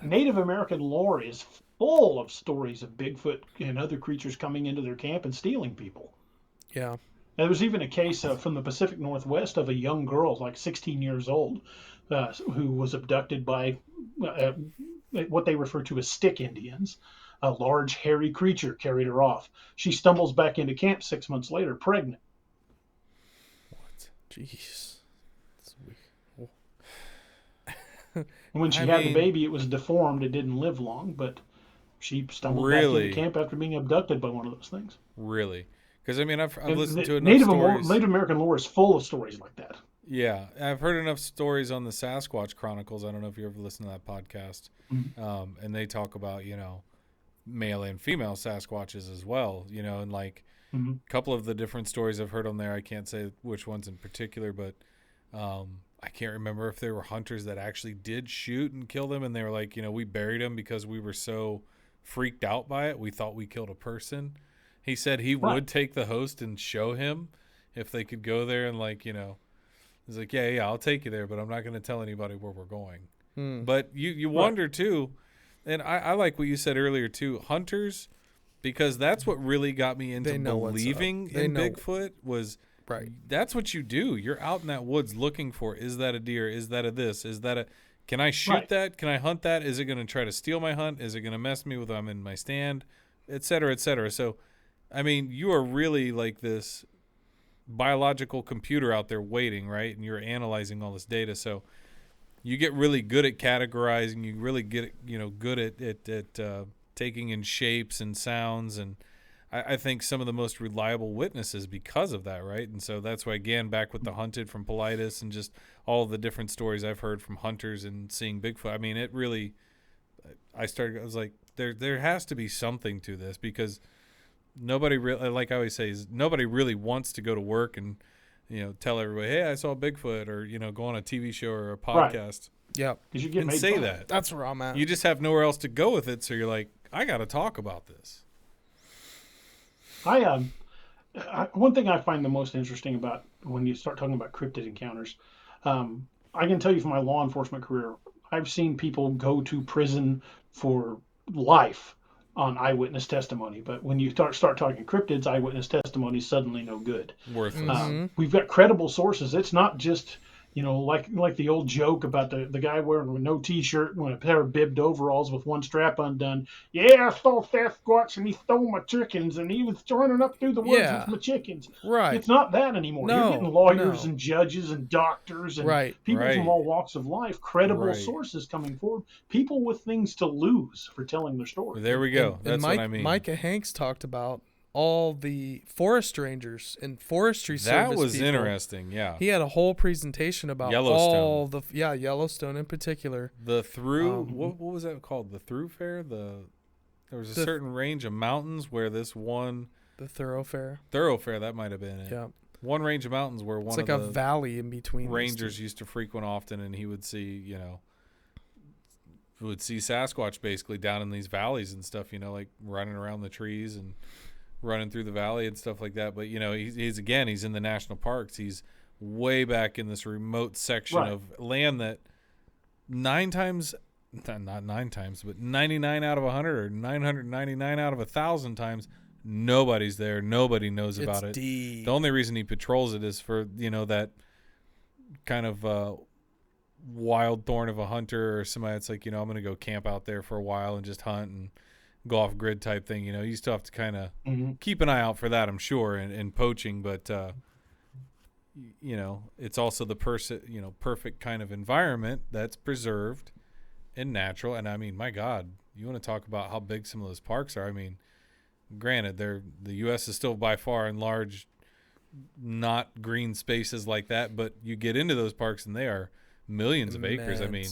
Native American lore is full of stories of Bigfoot and other creatures coming into their camp and stealing people. Yeah. There was even a case from the Pacific Northwest of a young girl, like 16 years old, who was abducted by uh, what they refer to as stick Indians. A large, hairy creature carried her off. She stumbles back into camp 6 months later, pregnant. What? Jeez. And when I she had the mean, baby, it was deformed. It didn't live long, but she stumbled back into really, camp after being abducted by one of those things. really, because I mean, I've And listened to enough Native stories. Native American lore is full of stories like that. Yeah, I've heard enough stories on the Sasquatch Chronicles. I don't know if you ever listened to that podcast, Mm-hmm. and they talk about male and female Sasquatches as well. And like Mm-hmm. a couple of the different stories I've heard on there. I can't say which ones in particular, but I can't remember if there were hunters that actually did shoot and kill them, and they were like, we buried them because we were so freaked out by it. We thought we killed a person. He said he Right. would take the host and show him if they could go there and he's like, yeah, I'll take you there, but I'm not going to tell anybody where we're going. But you Right. wonder too, and I like what you said earlier too, hunters, because that's what really got me into believing in Bigfoot was Right. that's what you do. You're out in that woods looking for, is that a deer? Is that a this? Is that a, can I shoot Right. that? Can I hunt that? Is it going to try to steal my hunt? Is it going to mess me with I'm in my stand, et cetera, et cetera. So, I mean, you are really like this biological computer out there waiting, right? And you're analyzing all this data. So you get really good at categorizing. You really get, good at taking in shapes and sounds. And I think some of the most reliable witnesses because of that, right? And so that's why, again, back with the hunted from Politis and just all the different stories I've heard from hunters and seeing Bigfoot. I mean, it really, I was like, there has to be something to this because nobody really, like I always say, is nobody really wants to go to work and, tell everybody, hey, I saw Bigfoot, or, go on a TV show or a podcast. Yeah. Because you get And made say fun of. that. That's where I'm at. You just have nowhere else to go with it. So you're like, I got to talk about this. One thing I find the most interesting about when you start talking about cryptid encounters, I can tell you from my law enforcement career, I've seen people go to prison for life on eyewitness testimony. But when you start talking cryptids, eyewitness testimony is suddenly no good. Worthless. We've got credible sources. It's not just like the old joke about the guy wearing no t-shirt and a pair of bibbed overalls with one strap undone. Yeah, I saw Sasquatch and he stole my chickens and he was running up through the woods Yeah. with my chickens. Right. It's not that anymore. No, You're getting lawyers no. and judges and doctors and Right. people Right. from all walks of life, credible Right. sources coming forward, people with things to lose for telling their story. There we go. That's Mike, what I mean. Micah Hanks talked about all the forest rangers and forestry that service was people. interesting. Yeah. He had a whole presentation about Yellowstone. all the Yellowstone in particular. The through what was that called? The through fair? There was a certain range of mountains where this one The thoroughfare. thoroughfare, that might have been it. Yeah. One range of mountains where It's one like of a the valley in between. rangers used to frequent often, and he would see, would see Sasquatch basically down in these valleys and stuff, like running around the trees and running through the valley and stuff like that. But, he's in the national parks. He's way back in this remote section Right. of land that 9 times, not 9 times, but 99 out of 100 or 999 out of 1,000 times, nobody's there. Nobody knows about it. Deep. The only reason he patrols it is for, that kind of wild thorn of a hunter or somebody that's like, I'm going to go camp out there for a while and just hunt and go off grid type thing. You still have to kind of keep an eye out for that, I'm sure, and poaching. But, it's also the perfect kind of environment that's preserved and natural. And I mean, my God, you want to talk about how big some of those parks are. I mean, granted, the U.S. is still by far in large, not green spaces like that, but you get into those parks and they are millions of acres. I mean,